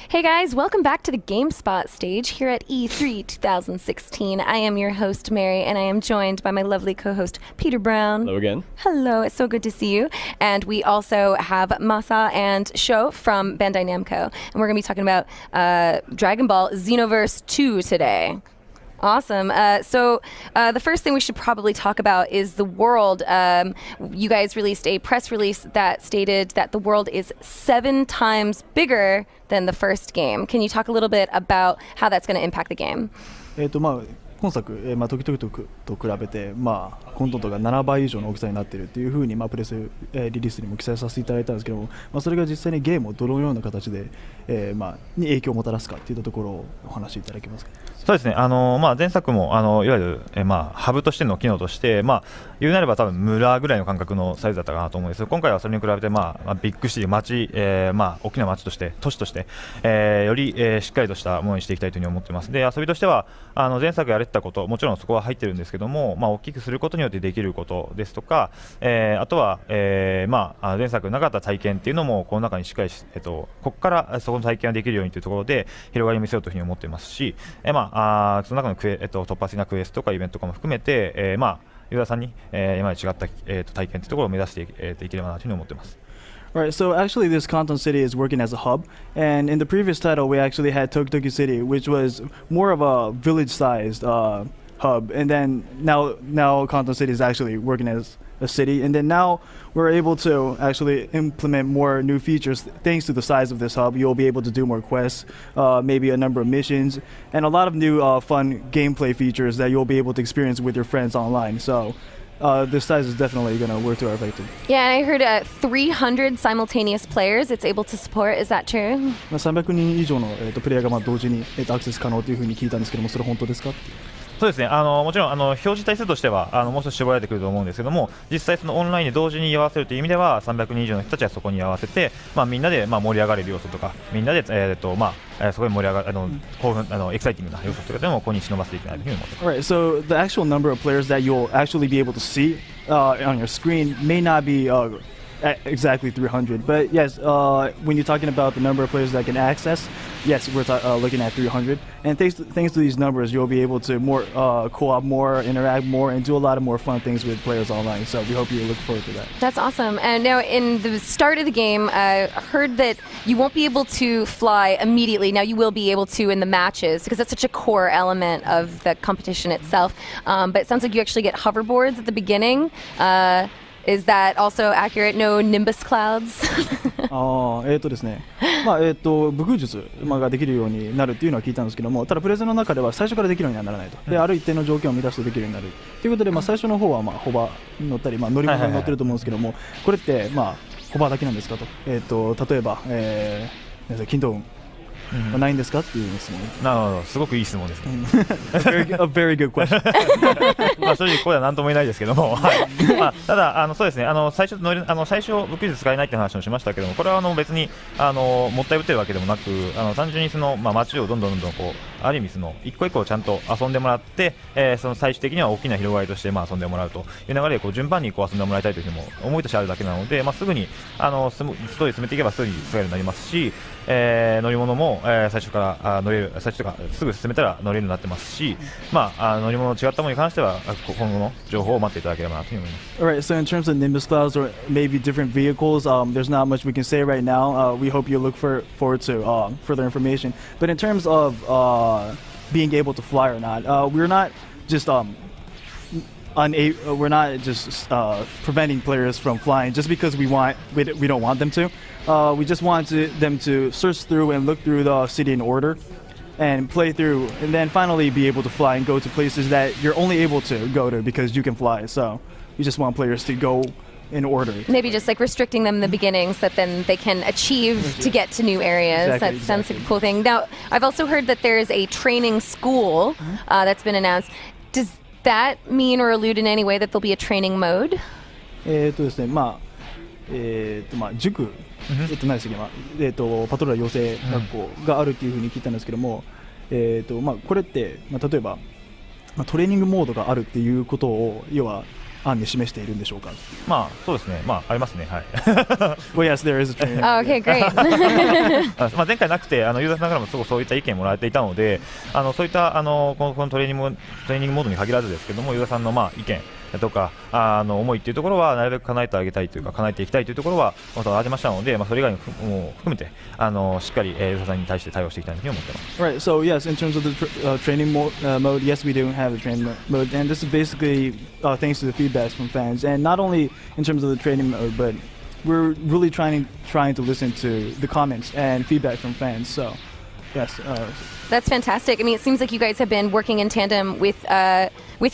Hey guys, welcome back to the GameSpot stage here at E3 2016. I am your host, Mary, and I am joined by my lovely co-host, Peter Brown. Hello again. Hello, it's so good to see you. And we also have Masa and Sho from Bandai Namco. And we're going to be talking about Dragon Ball Xenoverse 2 today. Awesome. So the first thing we should probably talk about is the world. You guys released a press release that stated that the world is 7 times bigger than the first game. Can you talk a little bit about how that's going to impact the game? 今作、時々と比べて、コンテンツが7倍以上の大きさになっているというふうに、プレス、リリースにも記載させていただいたんですけども、それが実際にゲームをどのような形で、に影響をもたらすかといったところをお話しいただけますか。そうですね、前作もいわゆる、ハブとしての機能として、言うなれば多分村ぐらいの感覚のサイズだったかなと思うんですが、今回はそれに比べて、ビッグシティ、街、大きな街として、都市として、より、しっかりとしたものにしていきたいというふうに思っています。で、遊びとしては前作やれてたこと、もちろんそこは入ってるんですけども、大きくすることによってできることですとか、あとは、前作なかった体験っていうのもこの中にしっかり、ここからそこの体験ができるようにというところで広がりを見せようというふうに思っていますし、その中の突発的なクエストとかイベントとかも含めて、ユーザーさんに、今まで違った、体験というところを目指していければなというふうに思っています。Right, so actually this Kanton City is working as a hub, and in the previous title we actually had Toki City, which was more of a village-sized hub, and then now Kanton City is actually working as a city, and then now we're able to actually implement more new features thanks to the size of this hub. You'll be able to do more quests, maybe a number of missions, and a lot of new fun gameplay features that you'll be able to experience with your friends online. So this size is definitely going to work to our effect. Yeah, I heard 300 simultaneous players it's able to support. Is that true? 300人以上のプレイヤーが同時にアクセス可能というふうに聞いたんですけども、それ本当ですか？そうですね、もちろん表示体数としてはもう少し絞られてくると思うんですけども、実際そのオンラインで同時に居合わせるという意味では300人以上の人たちはそこに居合わせて、みんなで盛り上がれる要素とか、みんなで、そこで盛り上がる興奮エキサイティングな要素とかでもここに忍ばせていきたいというふうに思っています。Alright, so the actual number of players that you'll actually be able to see on your screen may not be exactly 300, but yes, when you're talking about the number of players that can access, yes, we're looking at 300, and thanks to these numbers, you'll be able to more co-op more, interact more, and do a lot of more fun things with players online. So we hope you look forward to that. That's awesome. And now in the start of the game, I heard that you won't be able to fly immediately. Now you will be able to in the matches because that's such a core element of the competition itself. But it sounds like you actually get hoverboards at the beginning. Is that also accurate? No Nimbus clouds? ですね、武空術ができるようになるっていうのは聞いたんですけども、ただプレゼンの中では最初からできるようにはならないと。で、ある一定の条件を満たすとできるようになるということで、最初の方はホバーに乗ったり、乗り物に乗ってると思うんですけども、これってホバーだけなんですかと。例えば、筋斗雲ないんですかっていう質問。なるほど、すごくいい質問ですね。A very good question. 正直ここでは何とも言えないですけども、ただそうですね、最初武器術使えないって話をしましたけども、これは別にもったいぶってるわけでもなく、単純にその街をどんどんこうある意味その一個一個ちゃんと遊んでもらって、その最終的には大きな広がりとして遊んでもらうという流れでこう順番にこう遊んでもらいたいというふうにも思いとしてあるだけなので、すぐにストーリー進めていけばすぐに使えるようになりますし、乗り物も最初から乗れる、最初とかすぐ進めたら乗れるようになってますし、乗り物の違ったものに関しては今後の情報を待っていただければなというふうに思います。Alright, so in terms of Nimbus clouds or maybe different vehicles, there's not much we can say right now. We hope you look forward to further information. But in terms of being able to fly or not, we're not just we're not just preventing players from flying just because we don't want them to. We just want them to search through and look through the city in order and play through, and then finally be able to fly and go to places that you're only able to go to because you can fly. So we just want players to go in order. Maybe just like restricting them in the beginnings that then they can achieve to get to new areas. Exactly, Sounds like a cool thing. Now, I've also heard that there is a training school that's been announced. Does that mean or allude in any way that there'll be a training mode? ですね、塾、何でしたっけ、パトローラ養成学校があるっていうふうに聞いたんですけども、これって、例えば、トレーニングモードがあるっていうことを要は案に示しているんでしょうか。まあそうですね、まあありますね、はい。Well, yes, there is a training. Oh, okay, great. まあ前回なくてユーザーさんからもすごくそういった意見もらえていたので、そういったこのトレーニングモードに限らずですけども、ユーザーさんのまあ意見とか思いっていうところはなるべく叶えてあげたいというか叶えていきたいというところはまたありましたので、まあそれ以外も含めてしっかりユーザーさんに対して対応していきたいというふうに思ってます。Right. So yes, in terms of the training mode, yes, we do have a training mode, and this is basically thanks to the feedback from fans, and not only in terms of the training mode, but we're really trying to listen to the comments and feedback from fans. So yes. That's fantastic. I mean, it seems like you guys have been working in tandem with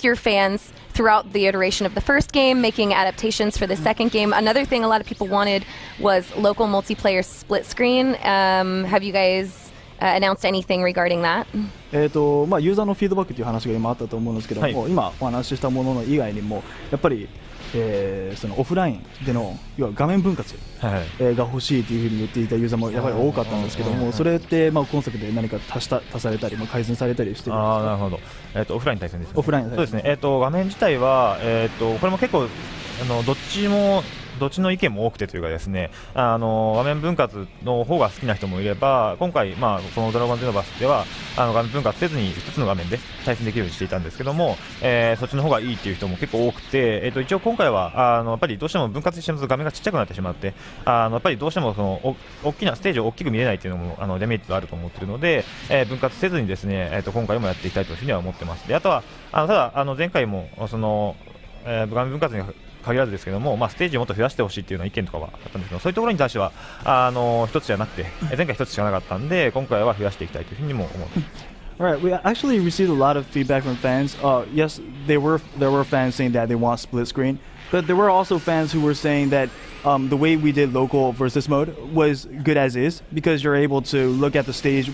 your fans throughout the iteration of the first game, making adaptations for the second game. Another thing a lot of people wanted was local multiplayer split screen. Have you guys announced anything regarding that? まあユーザーのフィードバックという話が今あったと思うんですけども、はい、今お話ししたものの以外にもやっぱり、そのオフラインでの要は画面分割、はい、が欲しいというふうに言っていたユーザーもやはり多かったんですけども、それってまあ今作で何か足されたり、まあ、改善されたりしてるんですか。なるほど。オフライン対戦ですね。オフライン対戦。そうですね。画面自体はこれも結構どっちの意見も多くてというかですね、画面分割の方が好きな人もいれば、今回、まあ、このドラゴンズ・ゼノバスでは画面分割せずに1つの画面で対戦できるようにしていたんですけども、そっちの方がいいという人も結構多くて、一応今回はやっぱりどうしても分割してしまうと画面がちっちゃくなってしまって、やっぱりどうしてもその大きなステージを大きく見れないというのもデメリットがあると思っているので、分割せずにですね、今回もやっていきたいというふうには思ってます。であとはただ前回もその、画面分割に限らずですけども、まあ、ステージをもっと増やしてほしいというような意見とかはあったんですけど、そういうところに対しては一つじゃなくて前回一つしかなかったんで、今回は増やしていきたいというふうにも思ってます。Alright, we actually received a lot of feedback from fans. Yes, there were fans saying that they want split screen, but there were also fans who were saying that the way we did local versus mode was good as is, because you're able to look at the stage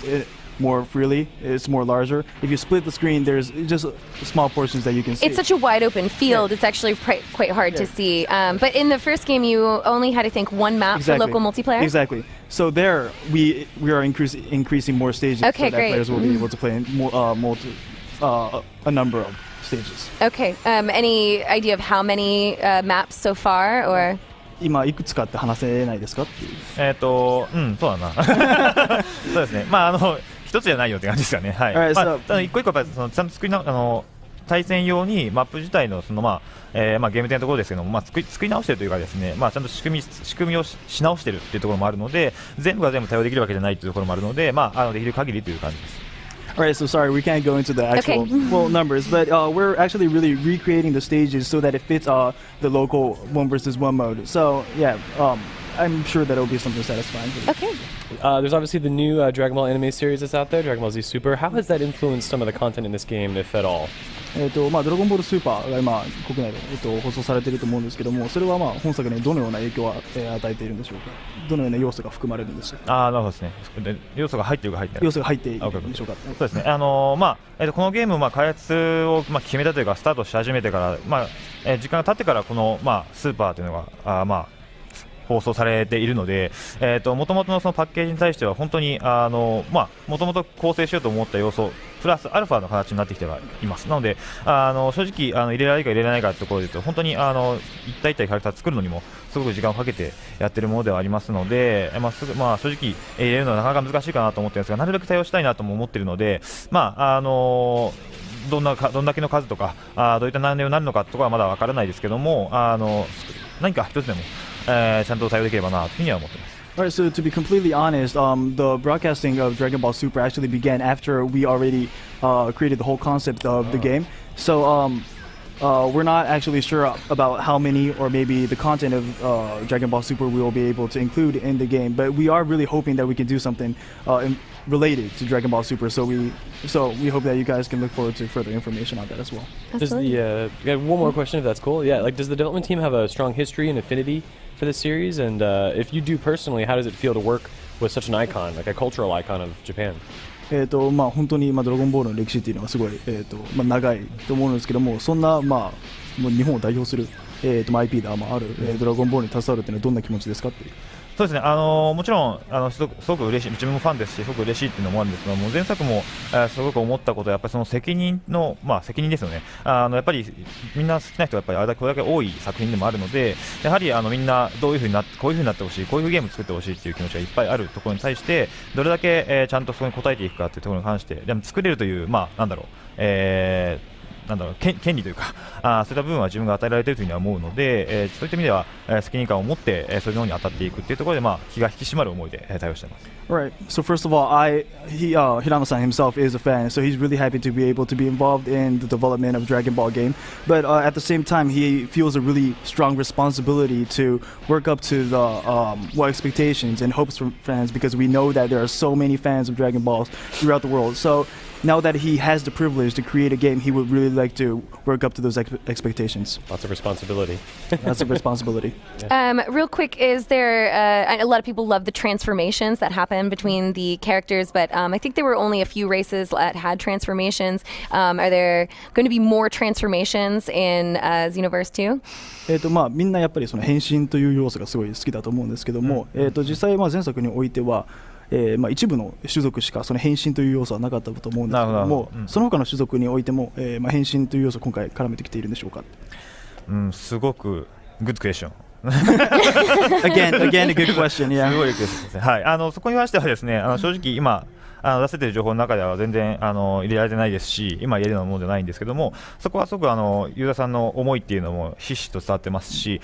more freely. It's more larger. If you split the screen, there's just small portions that you can see. It's such a wide open field. Yeah. It's actually quite hard to see. But in the first game, you only had, I think, one map for local multiplayer. Exactly. So there, we are increasing more stages, okay, so that great. Players will be able to play in a number of stages. Okay. Any idea of how many maps so far, or? 今いくつかって話せないですかっていう。そうだな。そうですね。まあ一つじゃないよって感じですよね。はい。Alright, まあ一個一個やっぱりそのちゃんと作り対戦用にマップ自体のそのまあゲーム的なところですけども、まあ作り直しているというかですね、まあちゃんと仕組みをし直しているっていうところもあるので、全部が全部対応できるわけじゃないというところもあるので、まあできる限りという感じです。Alright, so sorry, we can't go into the actual numbers, but we're actually really recreating the stages so that it fits the local 1 versus 1 mode. So yeah, I'm sure that it'll be something satisfying. Okay. There's obviously the new Dragon Ball anime series that's out there, Dragon Ball Z Super. How has that influenced some of the content in this game, if at all? まあドラゴンボールスーパーが今国内で放送されていると思うんですけども、それはまあ本作にどのような影響を与えているんでしょうか。どのような要素が含まれるんでしょうか。なるほどですね。要素が入っているか入ってない。要素が入っているんでしょうか。そうですね。まあこのゲーム開発を決めたというかスタートし始めてから時間が経ってからこのスーパーというのが放送されているので、もともとのそのパッケージに対しては本当にもともと構成しようと思った要素プラスアルファの形になってきてはいます。なので正直入れられるか入れられないかというところで言うと本当に一体一体キャラクター作るのにもすごく時間をかけてやっているものではありますので、正直入れるのはなかなか難しいかなと思ってるんですが、なるべく対応したいなとも思っているので、どんだけの数とかどういった内容になるのかとかはまだわからないですけども、何か一つでもちゃんと対応できればなというふうには思っています。Alright, so to be completely honest, the broadcasting of Dragon Ball Super actually began after we already created the whole concept of the game. So we're not actually sure about how many or maybe the content of Dragon Ball Super we will be able to include in the game, but we are really hoping that we can do something related to Dragon Ball Super. So we hope that you guys can look forward to further information on that as well. Does one more question, if that's cool? Yeah, like does the development team have a strong history and affinity for this series? And if you do personally, how does it feel to work with such an icon, like a cultural icon of Japan? 本当にドラゴンボールの歴史っていうのはすごい長いと思うんですけども、そんなもう日本を代表するIP であるドラゴンボールに携わるっていうのはどんな気持ちですかっていう。そうですね、もちろんすごく嬉しい、自分もファンですし、すごく嬉しいっていうのもあるんですが、もう前作も、すごく思ったことは、やっぱりその責任の、責任ですよね、やっぱりみんな好きな人がやっぱりこれだけ多い作品でもあるので、やはりみんなどういうふうにこういうふうになってほしい、こういうゲーム作ってほしいっていう気持ちがいっぱいあるところに対して、どれだけ、ちゃんとそこに応えていくかっていうところに関して、でも作れるという、権利というかそういった部分は自分が与えられているというふうには思うので、そういった意味では、責任感を持って、そういうのに当たっていくというところで、気が引き締まる思いで、対応しています。Right. So first of all, Hirano-san himself is a fan, so he's really happy to be able to be involved in the development of Dragon Ball game. But at the same time, he feels a really strong responsibility to work up to the expectations and hopes from fans, because we know that there are so many fans of Dragon Balls throughout the world. So now that he has the privilege to create a game, he would really like to work up to those expectations. Lots of responsibility. That's a responsibility. Real quick, is there a lot of people love the transformations that happen between the characters, but I think there were only a few races that had transformations. Are there going to be more transformations in Xenoverse 2? みんなやっぱりその変身という要素がすごい好きだと思うんですけども、実際前作においては一部の種族しかその変身という要素はなかったと思うんですけども、その他の種族においても、変身という要素を今回絡めてきているんでしょうか。すごくグッドクエスチョン。again a good question. Yeah. すごいですね。はい。そこに関してはですね、正直今出せている情報の中では全然入れられてないですし、今言えるようなものじゃないんですけども、そこはすごくユーザーさんの思いっていうのもひしひしと伝わってますし、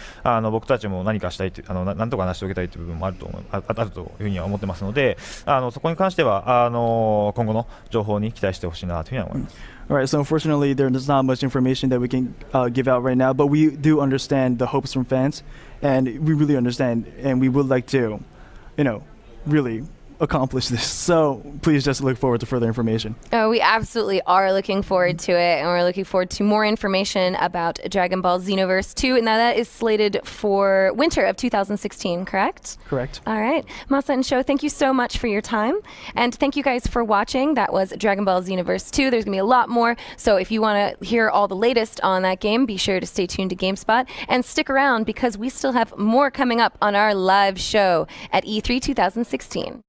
僕たちも何かしたいとなんとか成し遂げたいという部分もあるというふうには思ってますので、そこに関しては今後の情報に期待してほしいなというふうには思います。Alright, so unfortunately there's not much information that we can give out right now, but we do understand the hopes from fans, and we really understand, and we would like to, really accomplish this. So please just look forward to further information. Oh, we absolutely are looking forward to it, and we're looking forward to more information about Dragon Ball Xenoverse 2. Now that is slated for winter of 2016, correct? Correct. All right. Masa and Sho, thank you so much for your time. And thank you guys for watching. That was Dragon Ball Xenoverse 2. There's going to be a lot more. So if you want to hear all the latest on that game, be sure to stay tuned to GameSpot and stick around, because we still have more coming up on our live show at E3 2016.